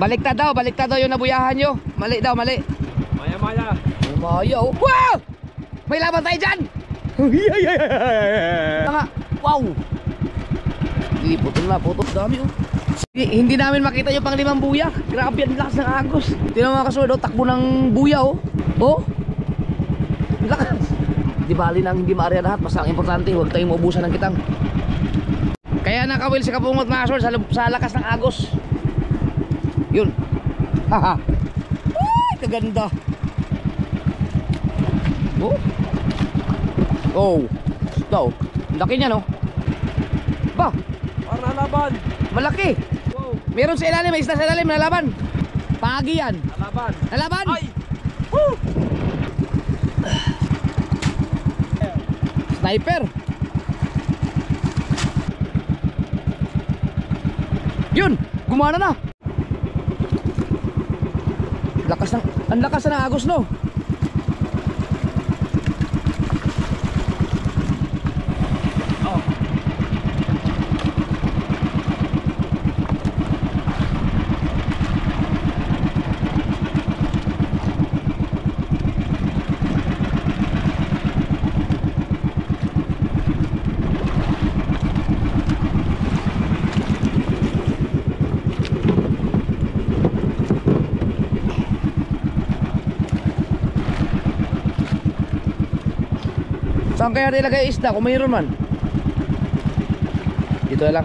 Baliktad daw yung nabuyahan nyo. Mali daw, mali. Maya. Maya, oh. Wow! May laban tayo dyan! Wow! Putol na, dami oh. Hindi namin makita yung pang-5 buya. Grabe, ang lakas ng agos. Tingnan mga kasunod, oh, takbo ng buya oh. Oh! Lakas! Di bali nang hindi maarya lahat. Basta ang importante, huwag tayong maubusan ng kitang. Kaya nakawil si Kabungot mga kasunod sa lakas ng agos. Yun. Haha. Ay, kaganda. Oh. Oh. Daw. Laki niya no. Ba? Para nalaban. Malaki. Wow. Meron sa ilalim, may isda sa ilalim, nalaban. Pagi yan. Nalaban. Ay. Woo. Sniper. Yun, gumana na. Ang lakas na ng agos no. Saan kaya nilagay isda kung mayroon man? Dito lang.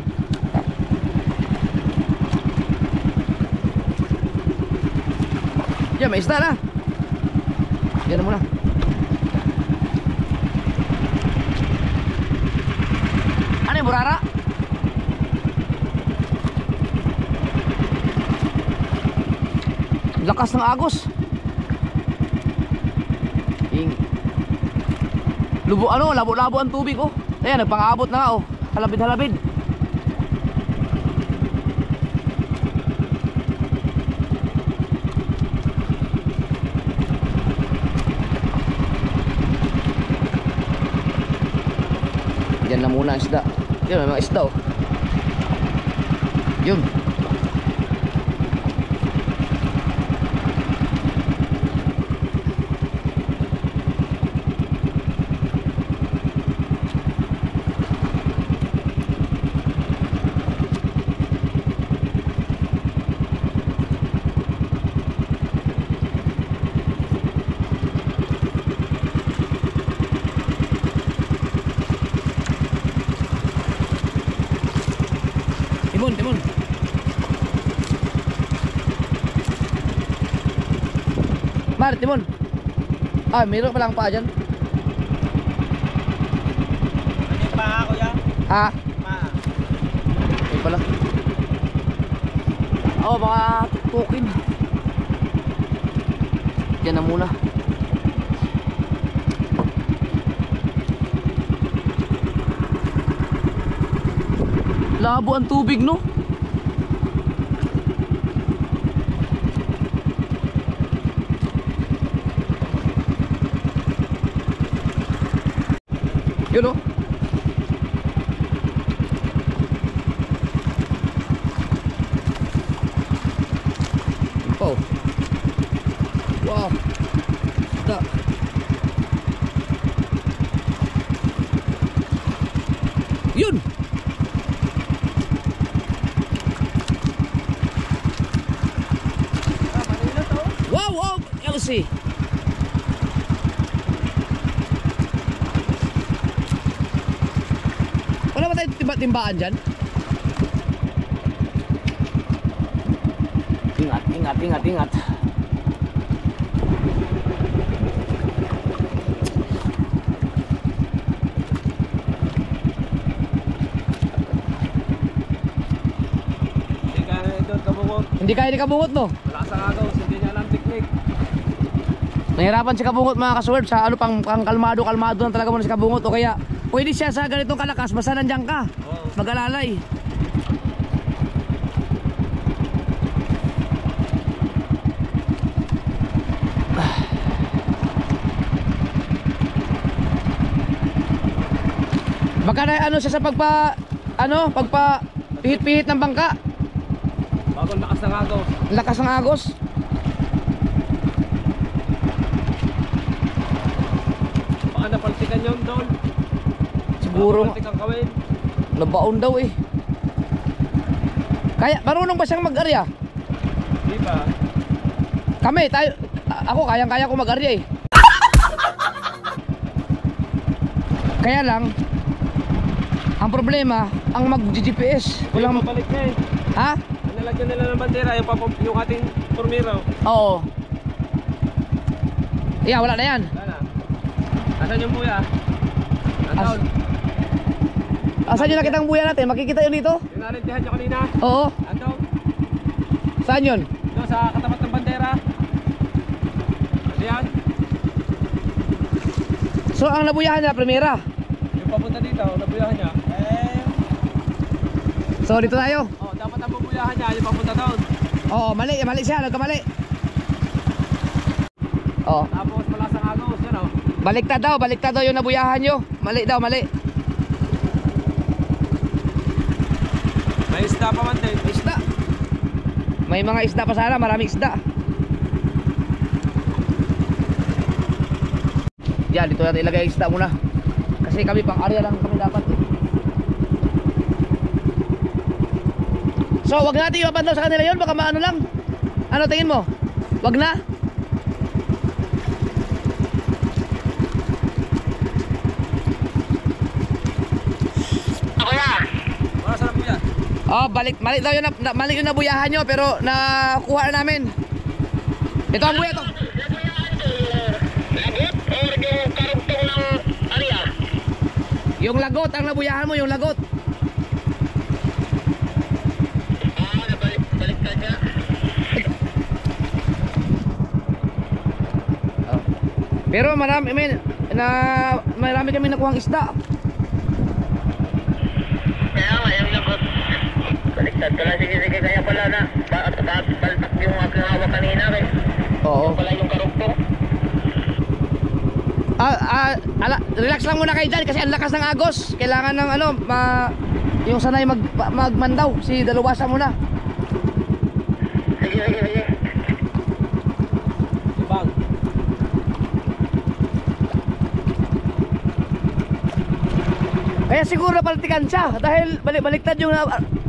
Yan, may isda na. Yan muna. Ano yung burara? Lakas ng agos. Labo-labo ang tubig oh. Ayan, nagpang-abot na nga oh. Halabid-halabid. Diyan na muna ang isda. Yun, may mga isda oh. Yun. Timon. Mar, timon. Ah, mayroon pa lang pa dyan. Ano yung paa ko yan? Ha? Paa. Ayun pala. Oh, baka tukin. Diyan na muna. Labo ang tubig no. Yun no. Oh. Wow. Da. Yun. Elsie. Wala ba tayong timba-timbaan dyan? Ingat. Hindi kaya ni Kabungot no? Wala sa agaw, hindi niya alam teknik. Nahirapan si Kabungot mga kaswerb sa ano pang kalmado na talaga muna si Kabungot o kaya pwede siya sa ganitong kalakas basta nandiyan ka. Mag-alalay. Baka na ano siya sa pagpa pihit-pihit ng bangka. Bagong lakas ng agaw. Lakas ng agos. Baka napaltikan yun doon. Siguro Napaltikan kawin. nabaon daw eh. Kaya marunong ba siyang mag-arya? Di ba? Kami, tayo, ako kayang-kaya ko mag-arya eh. Kaya lang, ang problema, ang mag-GPS. Walang Walang, mabalik na eh. ha? Ang nalagyan nila ng bandera, yung ating formero. Oo. Yeah, wala na yan. Sana. Asan yung buya? Nandoon. Asan yung nakita ang buya natin? Makikita yun dito? Yung narintihan nyo kanina. Oo. Nandoon. Saan yun? Doon sa katapat ng bandera. Ayan. So ang nabuyahan niya, primera. Yung papunta dito, nabuyahan niya. So dito tayo. Oh, dapat ang bubuyahan niya, yung papunta doon. Oo, mali siya, nagkamali. Oo. Tapos malasang agos, yun oh. Baliktad daw yung nabuyahan nyo. Mali daw, mali. May isda pa man din. Isda. May mga isda pa sana, maraming isda. Yan, dito natin ilagay ang isda muna. Kasi kami pang area lang kami dapat. So, wag natin iwapan daw sa kanila yun. Baka maano lang. Ano tingin mo? Wag na? Masarap po yan. Oh, balik daw yun, mali yung nabuyahan nyo, pero nakuha na namin. Ito ang buya to. Lagot or yung karugtong ng area? Yung lagot, ang nabuyahan mo, yung lagot. Nabalik ka niya. Oh. Pero marami kami nakuhang isda. Kaya nga, yung lagot. Baliktad ka lang. Sige, kaya pala na. Baltak yung aking hawak kanina. Oo. Pala yung karugtong. Relax lang muna kayo dyan kasi ang lakas ng agos. Kailangan ng yung sanay magmandaw. Si Dalawasa muna. Sige. Ibang. Kaya siguro napaltikan siya dahil baliktad yung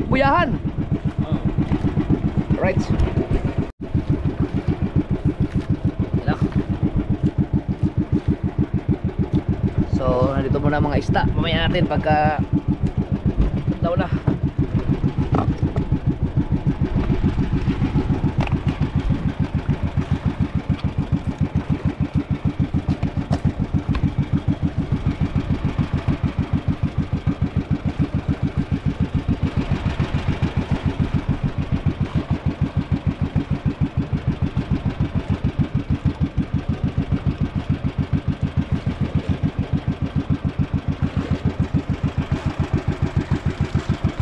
buyahan. Oh. Right. So, nandito muna mga isda. Mamaya natin pagka daw na.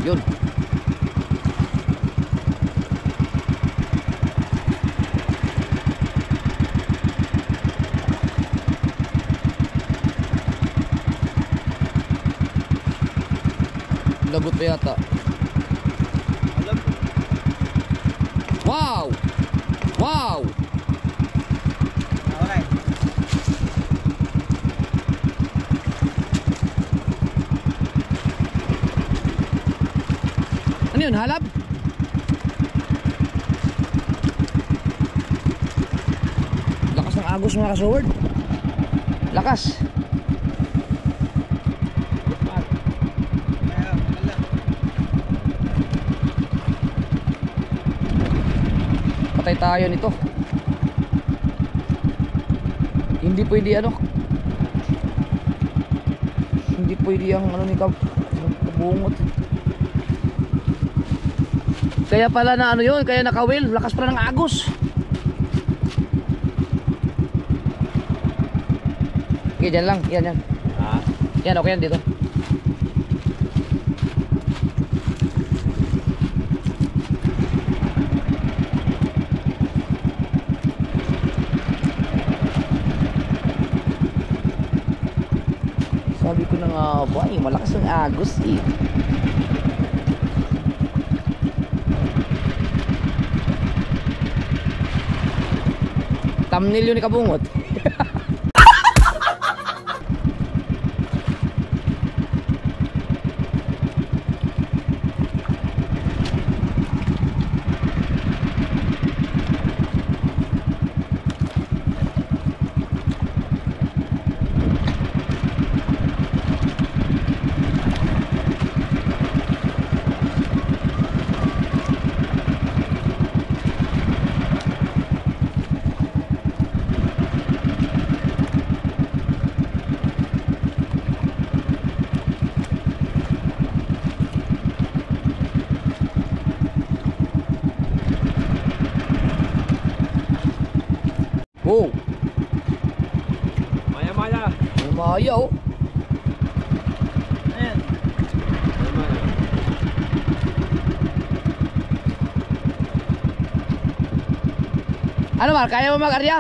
Yun. Lagot pa yata. Wow! Wow! Okay. Ano yun? Halab? Lakas ng agos mga kasword. Lakas. Patay tayo nito. Hindi pwede hindi pwede ang ni kabungot. Kaya pala na yun, kaya nakawil, lakas pala ng agos. Okay, dyan lang, yan. Yan, okay yan dito. Sabi ko na nga ba, malakas ang agos eh. Thumbnail yun ni Kabungot. Oh, Maya-maya. may maya oh. Ayan. Maya-maya. Ano Mar, kaya mo mag-arya?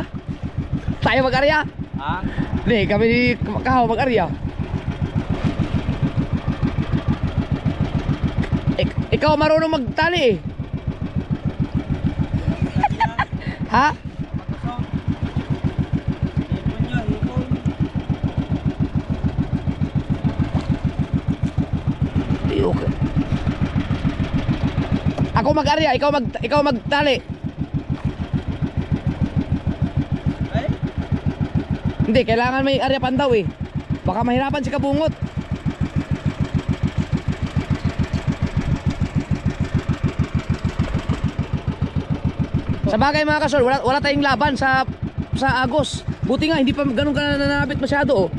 Tayo mag-arya? Ha? Hindi, kami ni Kahaw mag-arya. Ikaw marunong magtali eh. Ha? Ipon yun, ipon. Ay, okay. Ako mag-arya, ikaw magtali. Ay? Hindi, kailangan may arya pandaw eh. Baka mahirapan si Kabungot. Sa bagay mga kasol, wala tayong laban sa Agos. Buti nga hindi pa ganun ka nananabit masyado oh.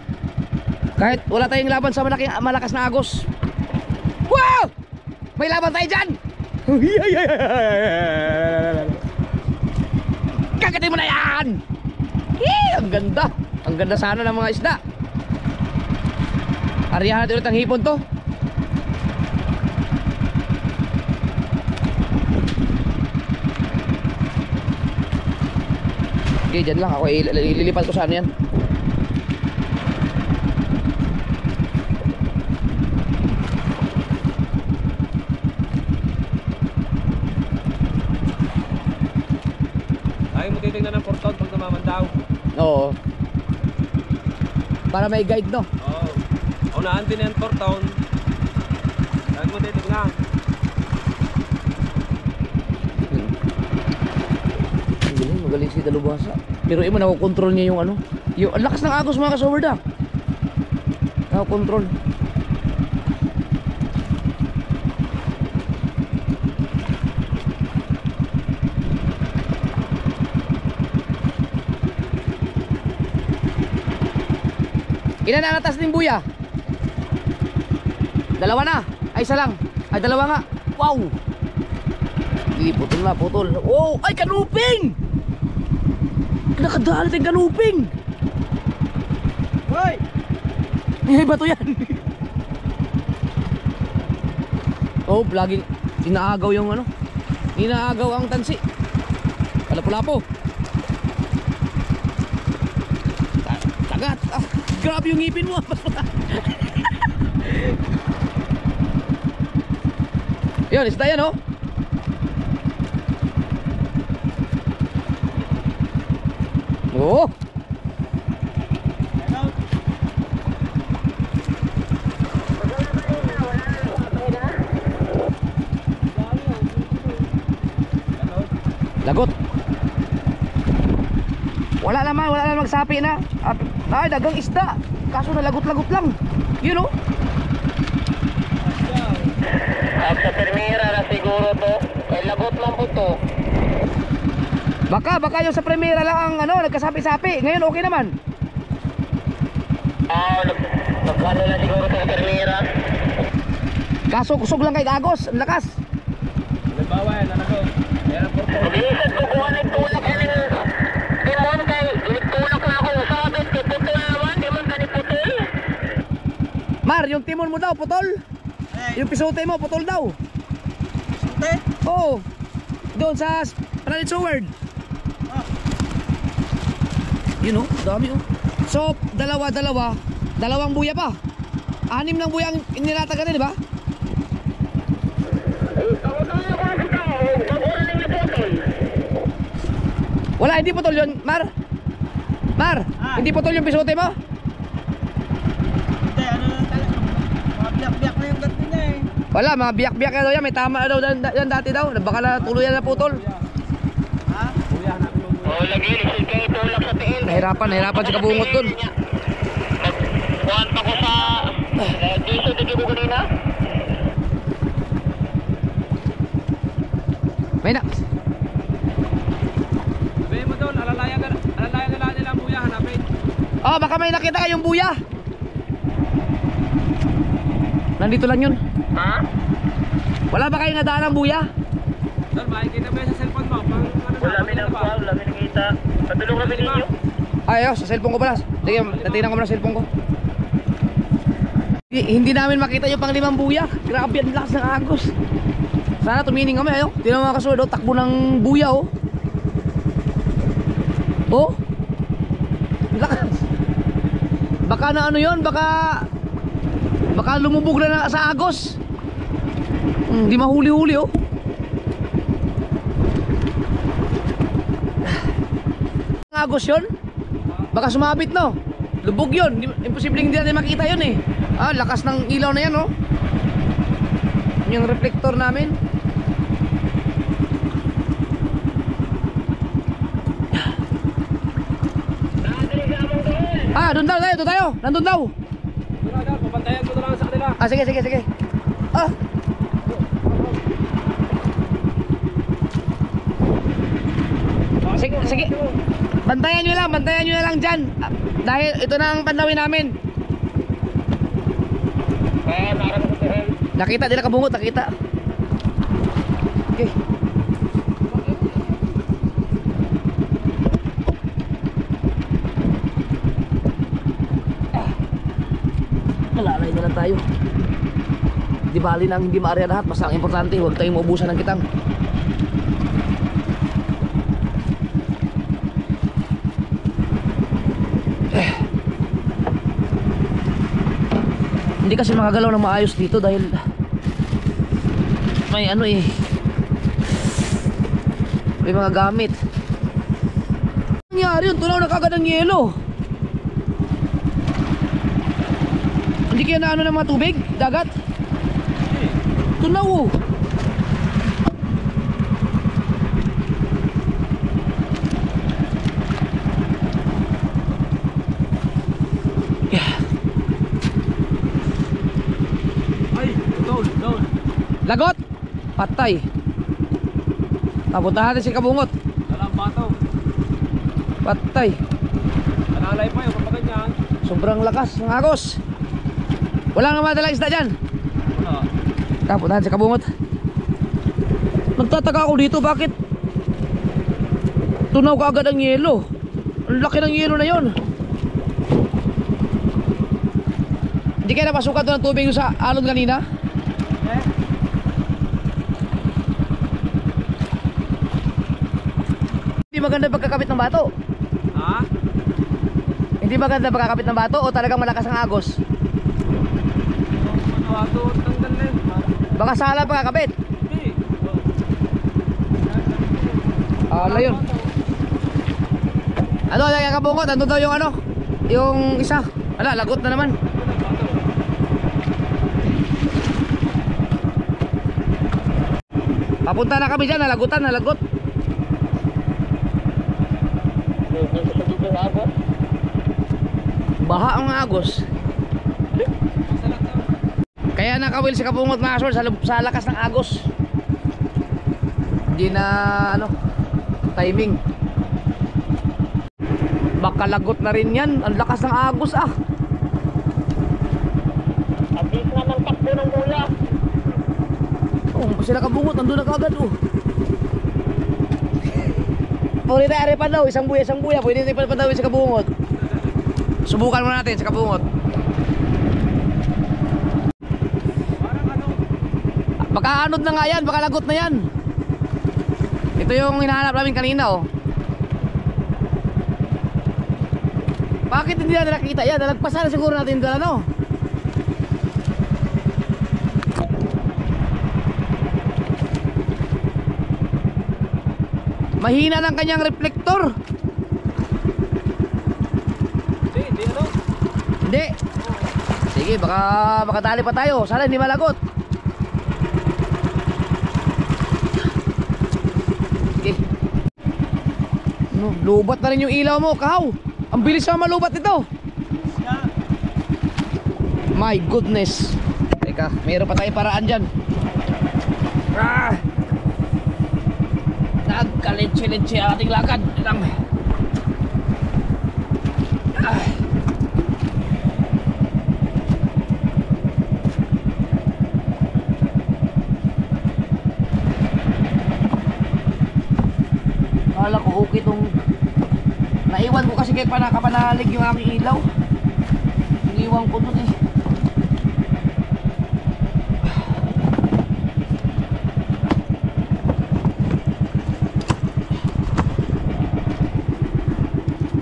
Kahit wala tayong laban sa malakas na Agos. Wow! May laban tayo dyan! Kagatin mo na yan! Ang ganda! Ang ganda sana ng mga isda. Aryahan natin ulit ang hipon to. Okay, dyan lang ako ililipat ko saan yan. Ayaw mo titignan ng portal pag namamandaw. Oo. Para may guide no. Oo. Unahan din yung portal. Ayaw mo titignan. Magaling si Dalubhasa. Pero mo nakokontrol niya yung ano. Yung ang lakas ng Agos mga kasoberda. Nakokontrol. Ilan na natas ng buya? Dalawa na. Ay isa lang. Ay dalawa nga. Wow. Hindi, putol na, putol. Oh, ay kanuping! Nakadalit ang kanuping. Hoy! Eh, bato yan. Oh, laging inaagaw yung ano. Inaagaw ang tansi. Lapo-lapo. Tagat. Ah, grabe yung ngipin mo. Yun, isda yan oh. Oh. Lagot. Wala naman magsapi na. Ay, dagang isda. Kaso nalagot-lagot lang. You know? Sa Primera na siguro to. Ay lagot lang po to. Baka yung sa Primera lang ang ano, nagkasapi-sapi. Ngayon okay naman. Nagkano na siguro sa Primera. Kaso kusog lang kay Agos, ang lakas. Nagbawa yan, ano ko? Yan ang portal. Mag-iisip ko kung ano itulak yan yung timon kay itulak na ako sabit kay putol naman. Di man ka ni putol. Mar, yung timon mo daw, putol. Yung pisote mo, putol daw. Sute? Oo. Doon sa Planet Sword. Yun oh, dami oh. So, dalawang buya pa. 6 ng buya ang inilatagan din, di ba? Wala, hindi putol yun, Mar. Mar, hindi putol yung pisote mo? Hindi, ano lang talaga. Mga biyak-biyak na yung ganti niya eh. Wala, mga biyak-biyak na daw yan. May tama na daw yan dati daw. Baka na tuluyan na putol. Ha? Oh, lagi, lisod kayo tulak sa tiil. Nahirapan si Kabungot dun. Kuhan pa ko sa... Diesel dito ko kanina. May na. Sabihin mo doon, alalayan nila nila ang buya, hanapin. Oh, baka may nakita kayong buya. Nandito lang yun. Ha? Wala ba kayong nadaan ng buya? Doon, makikita mo yan sa cellphone mo. Pang, ano, Wala kami ng kuha, wala kami nakita. Patulong kami ninyo. Ayaw, sa cellphone ko pala. Sige, natingnan ko muna sa cellphone ko. Hindi namin makita yung pang-limang buya. Grabe, ang lakas ng agos. Sana tumining kami, ayo. Tingnan mga kasunod, oh, takbo ng buya, oh. Oh. Ang lakas. Baka na ano yun, baka lumubog na sa agos. Hindi mahuli-huli, oh. Ang agos yun? Baka sumabit, no? Lubog yun. Imposible hindi natin makita yun, eh. Ah, lakas ng ilaw na yan, oh. Yung reflector namin. Ah, doon daw tayo, doon tayo. Nandun daw. doon, papantayan ko na lang sa kanila. Ah, sige, sige, sige. Ah. Sige, sige. Bantayan nyo lang dyan. Ah, dahil ito na ang panlawin namin. Kaya naroon ko tiil. Nakita, di na Kabungot, nakita. Okay. Malalay na lang tayo. Di bali nang hindi maarya lahat. Basta ang importante, huwag tayong maubusan ng kitang. Hindi kasi makagalaw ng maayos dito dahil may ano eh, may mga gamit. Ano nangyari yun? Tunaw na kagad ng yelo. Hindi kaya na ano ng mga tubig? Dagat? Tunaw, oh. Ay, doon. Lagot! Patay. Tapuntahan natin si Kabungot. Alam bato. Patay. Alalay pa yung kapaganyan. Sobrang lakas ng agos. Wala nga madalang isda dyan. Wala. Tapuntahan si Kabungot. Nagtataka ako dito, bakit tunaw ka agad ang yelo? Ang laki ng yelo na yon. Hindi kaya napasukan doon ng tubig sa alon kanina? Eh? Hindi maganda pagkakabit ng bato. Ha? Hindi maganda pagkakabit ng bato o talagang malakas ang agos? Bato, tanggal na yun. Baka sala pagkakabit. Hindi. Ala yun. Ano, yung Kabungot, andun daw yung ano, yung isa. Ala, lagot na naman. Papunta na kami dyan, nalagutan, nalagot. Baha ang agos. Kaya nakawil si Kabungot mga aswal sa lakas ng agos. Hindi na ano, timing. Baka lagot na rin yan. Ang lakas ng agos ah. At least nga ng takbo ng buya. Oh, sila Kabungot, nandun na kagad oh. Pwede na pa daw, isang buya. Pwede na pa daw si Kabungot. Subukan mo natin si Kabungot. Baka anod na nga yan, baka lagot na yan. Ito yung hinahanap namin kanina oh. Bakit hindi natin nakita yan? Nalagpasan na siguro natin doon ano. Mahina ng kanyang reflektor. Hindi. Sige, baka makadali pa tayo. Sana hindi malagot. Sige. No, lubat na rin yung ilaw mo, Kahaw. Ang bilis na malubat ito. My goodness. Teka, mayroon pa tayong paraan dyan. Nagkalitsye-litsye ang ating lakad. Akala ko okay tong naiwan ko kasi kaya panakapanalig yung aking ilaw. Iniwan ko dun eh.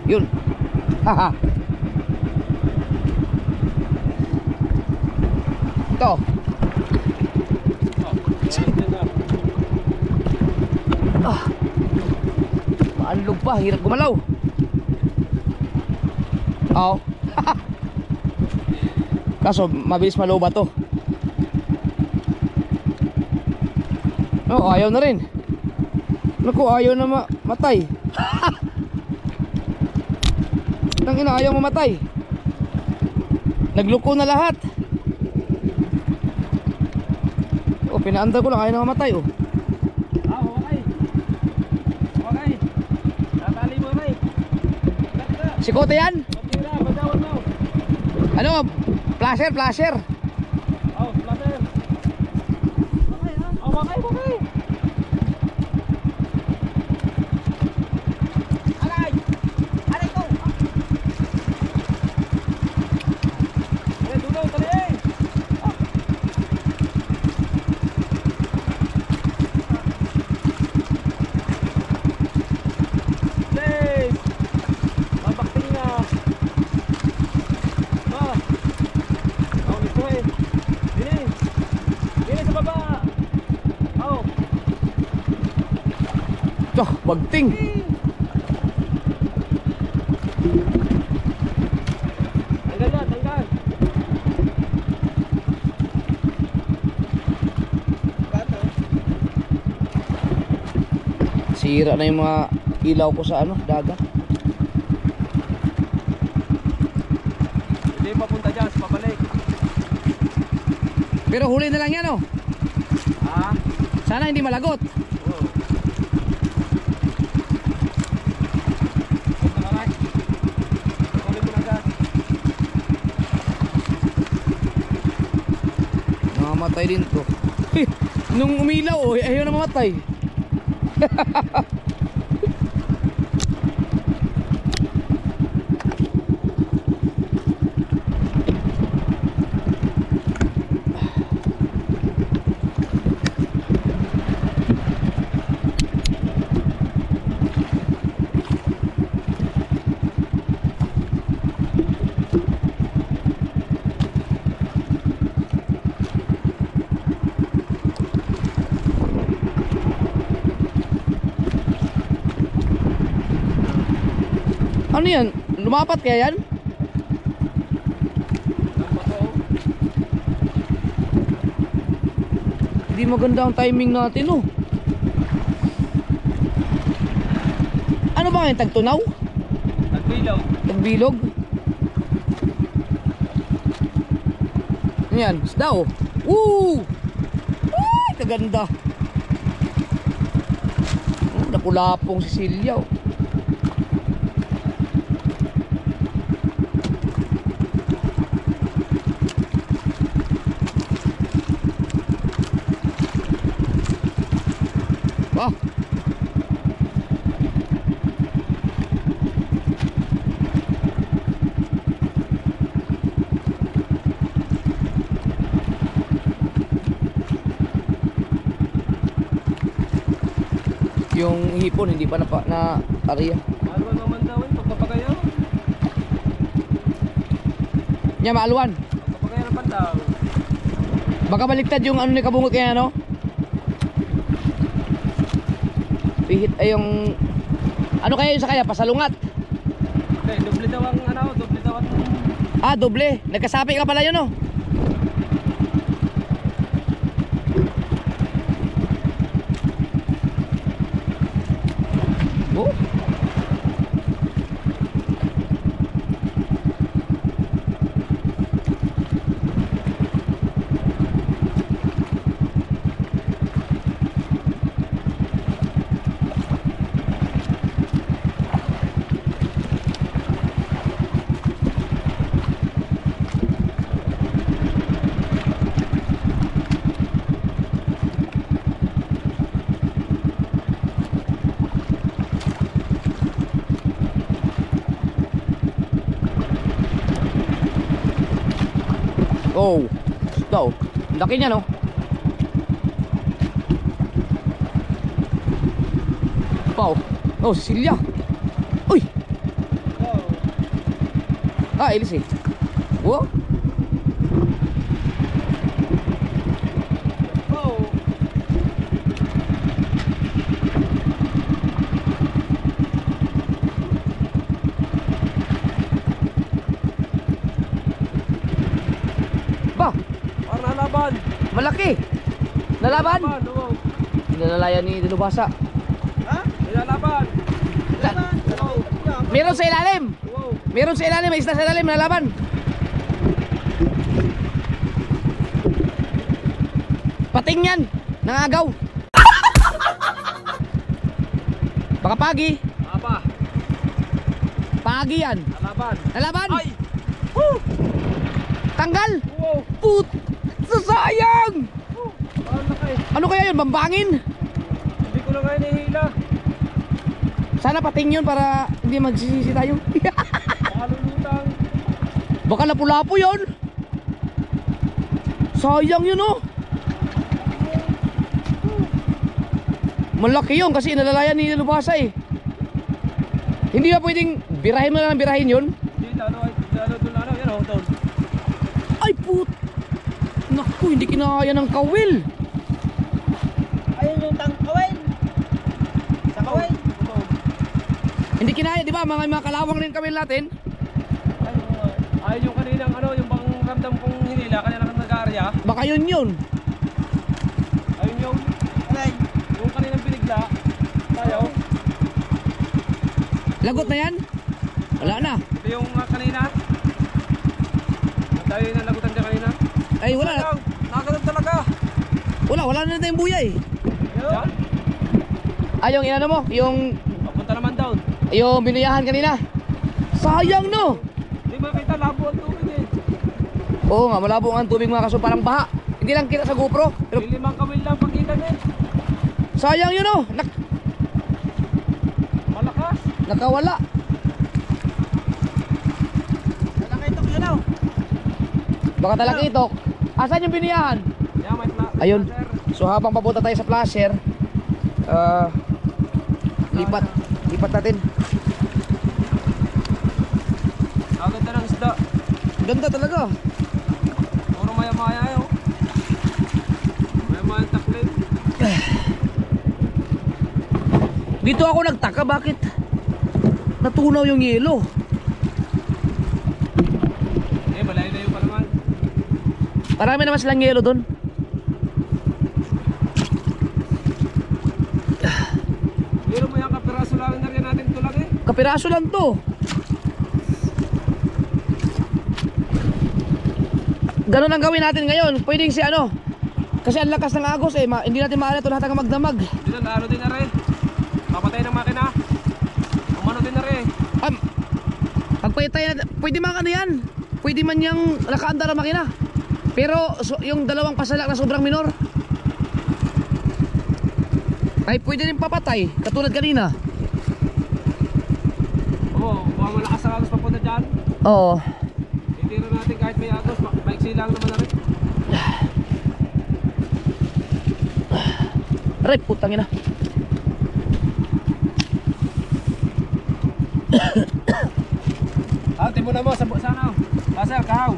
Yun. Haha. Ito. Maanlog pa, hirap gumalaw. Oo. Kaso mabilis maluba to. Oh, ayaw na rin. Naku, ayaw na matay. Nang ina, ayaw mamatay. Nagluko na lahat. Oh, pinaandar ko lang, ayaw na mamatay oh. Okay. Okay. Tatali mo rin. Si Kote yan? Okay na, badawan mo. Ano? Flasher, flasher. Oh, flasher. Okay ha? Oh, okay, okay. Aray! Aray ko! Eh, dulong, tali eh. Please. Mabakting na. Oh, ito eh. Dini. Dini sa baba. Oh. Tuh, bagting. Tanggal na, tanggal. Bato. Sira na yung mga ilaw ko sa ano, dagat. Hindi papunta dyan, papalik. Pero huli na lang yan oh. Ha? Sana hindi malagot. Oo. Huwag na kamay. Kukulit mo na gas. Namamatay din to. Nung umilaw oh, ayaw na mamatay. Ano yan? Lumapat kaya yan? Hindi maganda ang timing natin oh. Ano ba yung tagtunaw? Nagbilaw. Tagbilog? Ano yan? Isda oh. Woo! Ay, kaganda. Nakulapong si Silya oh. Wah. Yung hipon hindi pa na area. Maluan naman daw eh, pagpapagayaw. Nya maaluan. Pagpapagayaw ng pandaw. Baka baliktad yung ano ni kabungot kaya ano? Pihit ay yung ano kaya yun sa kaya pasalungat. Okay, doble daw ang ano, doble daw ang Ah, doble. Nagkasapi ka pala yun, oh. Oh. Oh, daw. Laki niya, no? Wow. Oh, Silya. Uy. Ah, ilis eh. Wow. Ba, Para nalaban. malaki. Nalaban. Oo. Pinalalayan ni Dilubasa. Ha? Nalaban. Oo. Meron sa ilalim. Oo. Meron sa ilalim, may isda sa ilalim, nalaban. Pating yan, nangagaw. Baka pagi. Apa? Pagi yan. Nalaban. Nalaban. Ay! Tanggal. Wow! Put. Sayang. Parang laki. Ano kaya yun, bambangin? Hindi ko na nga inihila. Sana pating yun para hindi magsisisi tayo. Makalulutang. Baka lapu-lapu yun. Sayang yun, oh. Malaki yun kasi inalalayan ni Lubasa eh. Hindi ba pwedeng birahin mo na lang birahin yun? Hindi, lalo doon ano. Yan o, doon. Ay put. Naku, hindi kinaya ng kawil. Ayun yung tangkawin. Sa kawin. Hindi kinaya, di ba? Mga kalawang rin kawil natin. Ay, yung kaninang ano, yung bang ramdam kong hinila, kanina kang nag-aarya. Baka yun yun. Ayun yung kaninang binigla. Tayo. Lagot na yan? Wala na. Ito yung kanina. Tayo yung nalagutan dyan kanina. Ay wala. Sayang, nakaganap talaga. Wala na tayong buyay. Yan. Ay yung inano mo, yung Papunta naman down. binuyahan kanina. Sayang no. Hindi ba kita labo ang tubig eh. Oo nga, malabo nga ang tubig mga kaso, parang baha. Hindi lang kita sa GoPro. Pero May 5 kawil lang pagitan eh. sayang yun oh. Malakas. Nakawala. Nakakitok yun daw. Baka talakitok. Asan yung biniyahan? Yan, may Ayun. sir. So habang papunta tayo sa placer, lipat natin. Ang ganda ng isda. Ganda talaga. Puro maya-maya eh oh. Maya-maya ang taklid. Dito ako nagtaka bakit natunaw yung yelo. Eh, malayo-layo pa naman. Marami naman silang yelo doon. Pero mo yung kapiraso lang na rin natin ito lang eh. Kapiraso lang to. Ganun ang gawin natin ngayon. Pwedeng si ano, kasi ang lakas ng agos eh, hindi natin maaari ito lahat ang magdamag. Dito, lalo din na rin. Papatay ng makina. Umano din na rin. Pagpayatay natin, pwede man ano yan. Pwede man yung nakaandar ang makina. Pero yung dalawang pasalak na sobrang minor, ay pwede rin papatay, katulad kanina. Oo, baka malakas ang agos papunta dyan. Oo. Itira natin kahit may agos, maiksi lang naman na rin. Aray, putang ina. Timo na mo sa sana. Pasal, kahaw.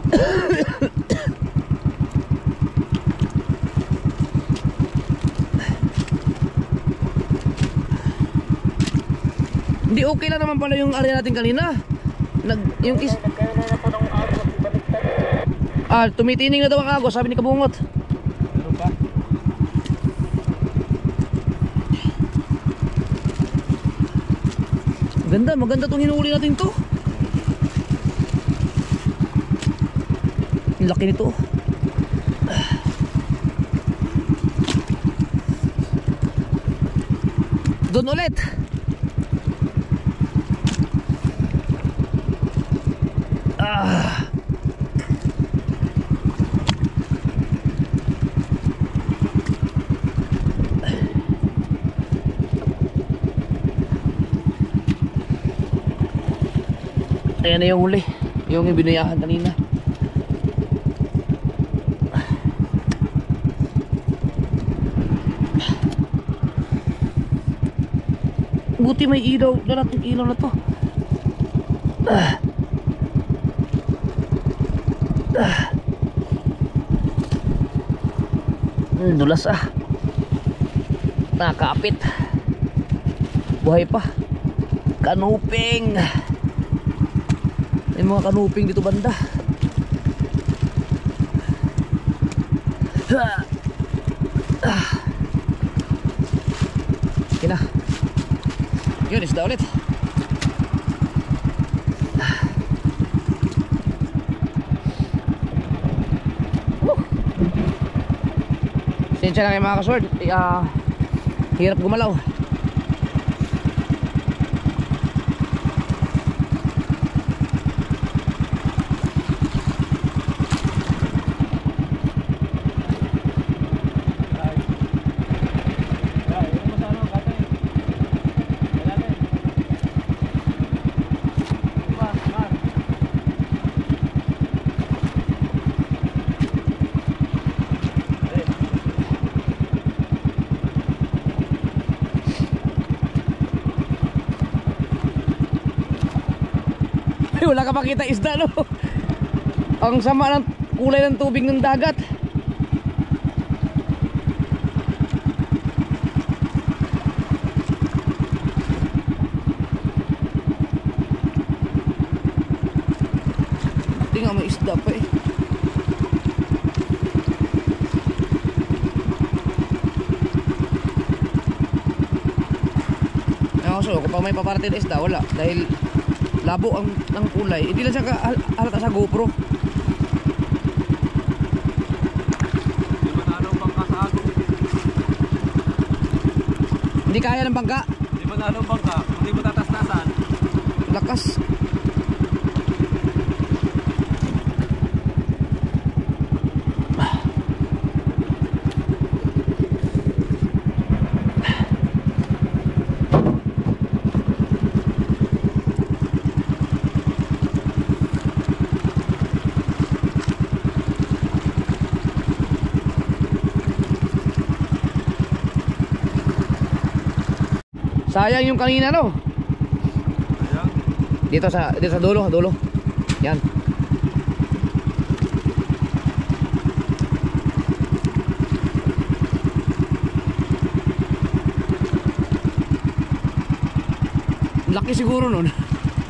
Hindi okay lang naman pala yung area natin kanina. Yung Nagkaroon na po ng araw. Tumitining na daw ang agos, sabi ni Kabungot. Meron pa? Maganda tong hinuli natin to. Ang laki nito. Doon ulit. Ayan na yung huli, yung binayahan kanina. Buti may ilaw, dalat yung ilaw na to. Dulas nakakapit. Buhay pa. Kanuping. May mga kanuping dito banda. Okay na. Yun, isda ulit. Sensya na kayo mga kasword. Hirap gumalaw. Wala ka makita isda, no? Ang sama ng kulay ng tubig ng dagat. Tingnan, may isda pa eh. So, kung pa may paparating na isda, wala. Dahil labo ang kulay. Hindi lang siya halata sa GoPro. Hindi manalo ang bangka sa agos. Hindi kaya ng bangka. Hindi manalo ang bangka. Hindi mo tatas-tasan. Lakas. Sayang yung kanina, no? Ayan. Dito sa dulo, Yan. Laki siguro nun.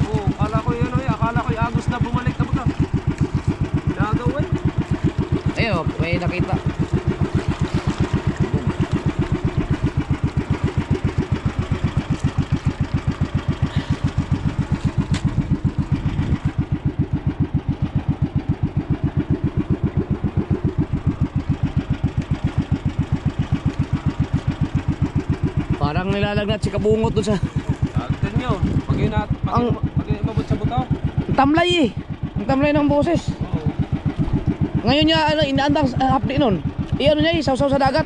Oo, akala ko yun akala ko yung agos na bumalik na buta. Nagawa eh. Ayun, may nakita. Parang nilalagnat si Kabungot doon sa Agdan nyo. Pag yun mabot sa buta. tamlay eh. Ang tamlay ng boses. Oo. Ngayon niya inaandang hapdi nun. Iano niya sausaw sa dagat.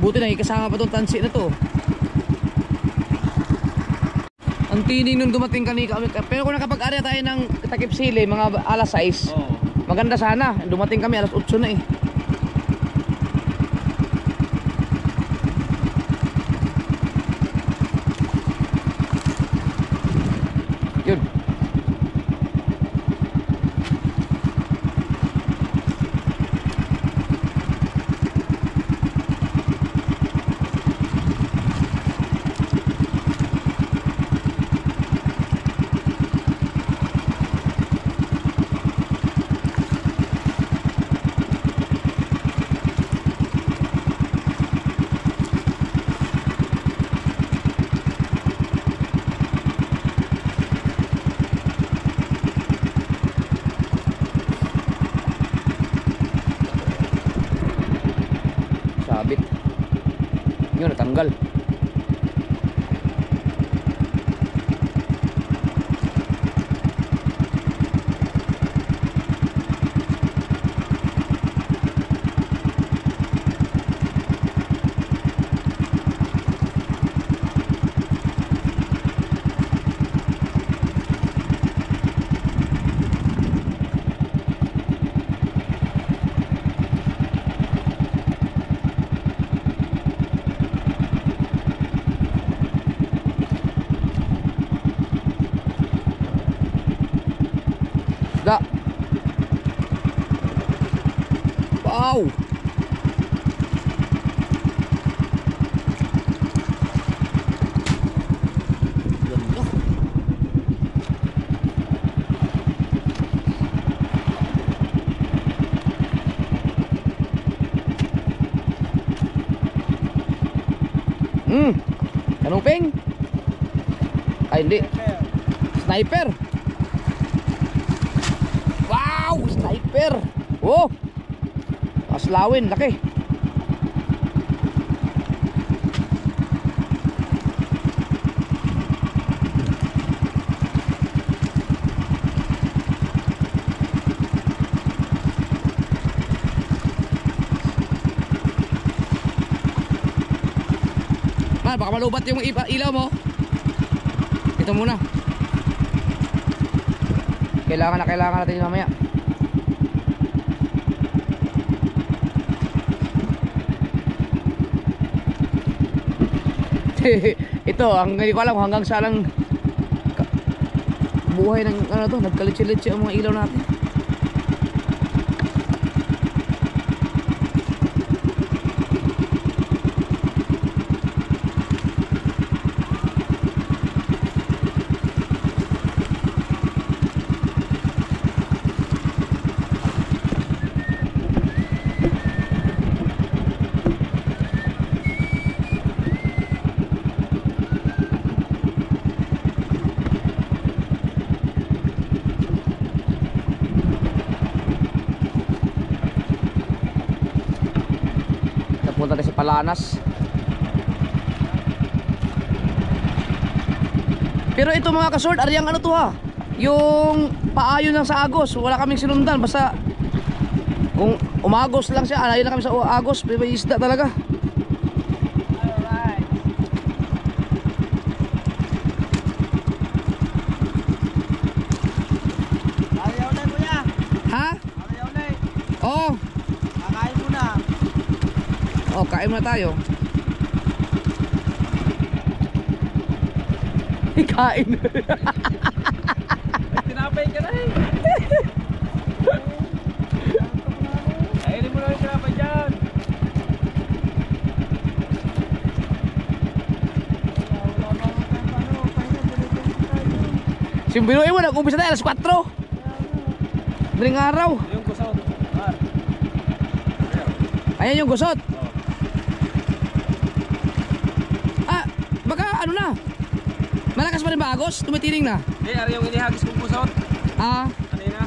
Buti na ikasama pa tong tansi na to. Ang tining nung dumating kanina. Pero kung nakapag-area tayo ng Takip Sili, mga alas 6, Oo. maganda sana. Dumating kami alas 8 na eh. Yun. bit. Yun, natanggal. Da. Wow. Ganda. Kanuping? Ay hindi. Sniper. Wow! Sniper! Oh! Aslawin, laki. Man, baka malubat yung ilaw mo. Ito muna. Kailangan natin yun mamaya. Ito, hindi ko alam hanggang saan ang buhay ng ano to, nagkalitsi-litsi ang mga ilaw natin. Punta tayo sa Palanas. Pero ito mga kasord, ariyang ano to ha, yung paayon lang sa Agos. Wala kaming sinundan, basta kung umagos lang siya, alayo na kami sa Agos. May isda talaga. Alright. Ayaw na kuya. Ha? Ayaw na eh. Oo. Kakain muna. Oh, kain muna tayo. Kain. Ay, tinapay ka na eh. Kainin mo na yung tinapay dyan. Simbinuin mo, nag-umpisa tayo alas 4. Daling araw. Yung kusot. Ayan yung gusot. Ah, baka ano na, malakas pa rin ba Agos? Tumitiling na. Eh, ari yung inihagis kong kusot. Ah, Kanina.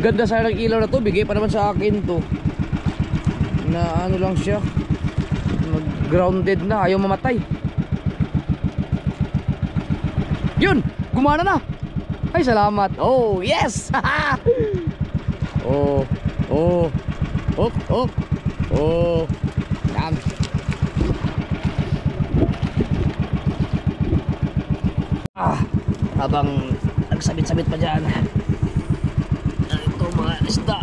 ganda sana ng ilaw na to. Bigay pa naman sa akin to. Na ano lang siya, grounded na, ayaw mamatay. Yun, gumana na. Ay, salamat. Oh, yes. Oh, oh, oh, oh, oh. Yan. Habang nagsabit-sabit pa dyan, ito mga isda.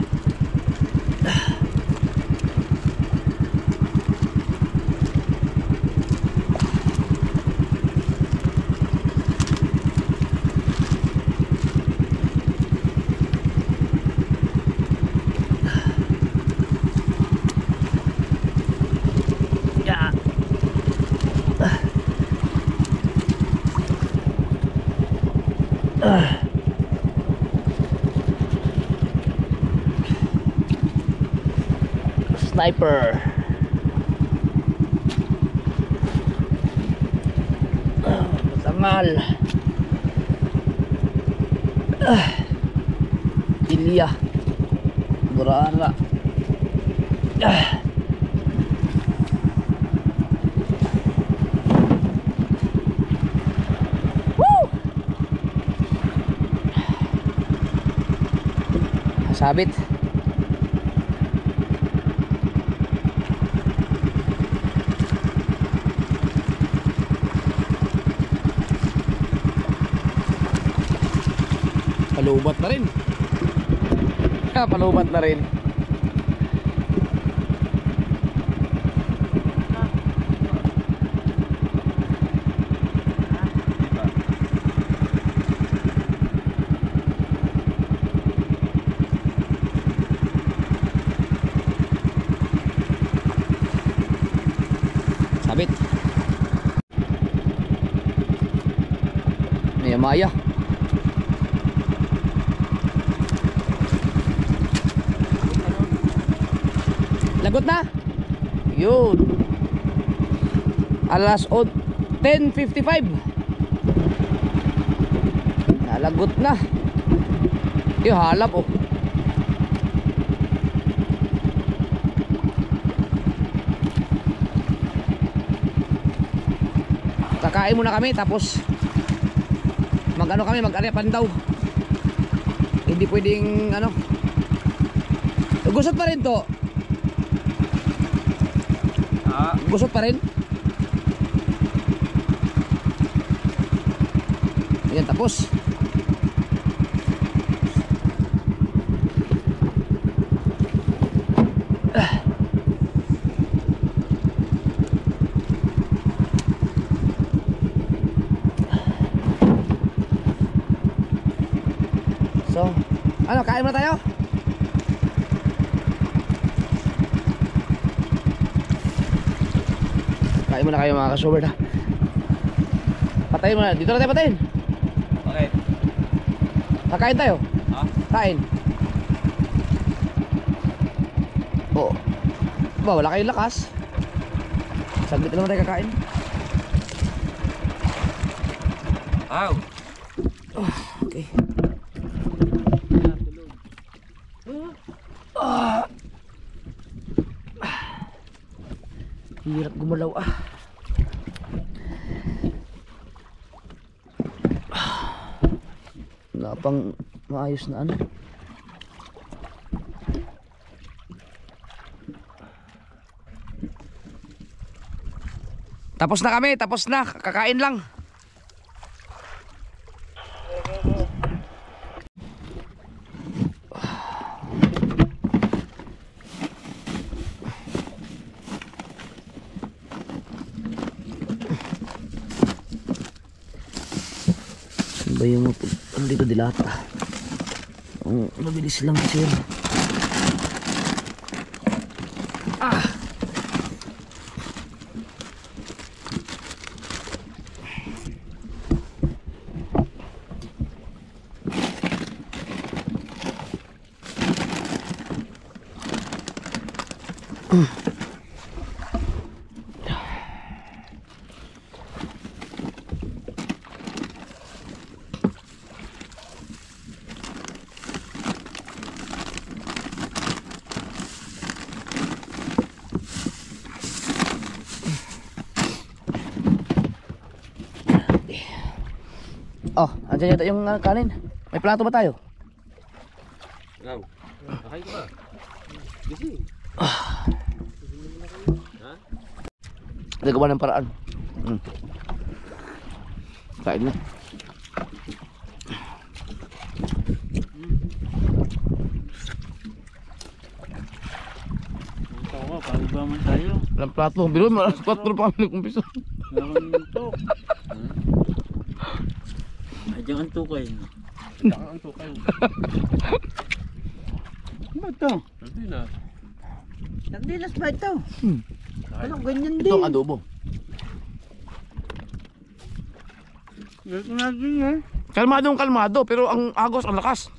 Sniper. Masangal. Ilya. Burara. Woo! Sabit. Palubat na rin. Palubat na rin. Sabit. Maya-maya. Lagot na. Yun. Alas 10:55. Nalagot na. Yung halap oh. Kakain muna kami tapos mag-ano kami, mag-arepan daw. Hindi pwedeng ano. Gusot pa rin to. Gusot pa rin. Ayan, tapos. So, ano, kain muna tayo? Kain muna kayo mga ka-sober na. Patayin muna. Dito na tayo patayin. Bakit? Kakain tayo. Ha? Kain. Oo. Ba, wala kayong lakas. Saglit na naman tayo kakain. Aw. Okay. Hirap gumalaw ah. Wala pang maayos na ano. Tapos na kami, tapos na. Kakain lang. Ba yung andito dilata. Mabilis lang kasi yun. Ah! Oh, andyan yata yung kanin. May plato ba tayo? Aw. Kakain ka ba? Gising. Nagawa ng paraan. Kain na. Tawa, pagba man tayo. Walang plato. Biro, malas 4 pa kami nag-umpisa. Meron to. Adyang ang tukay. Saka ang tukay. Ano to? Hindi na. Sardinas ba ito? Ano ganyan din? Ito ang adobo. Ito natin eh. Kalmadong kalmado, pero ang agos, ang lakas.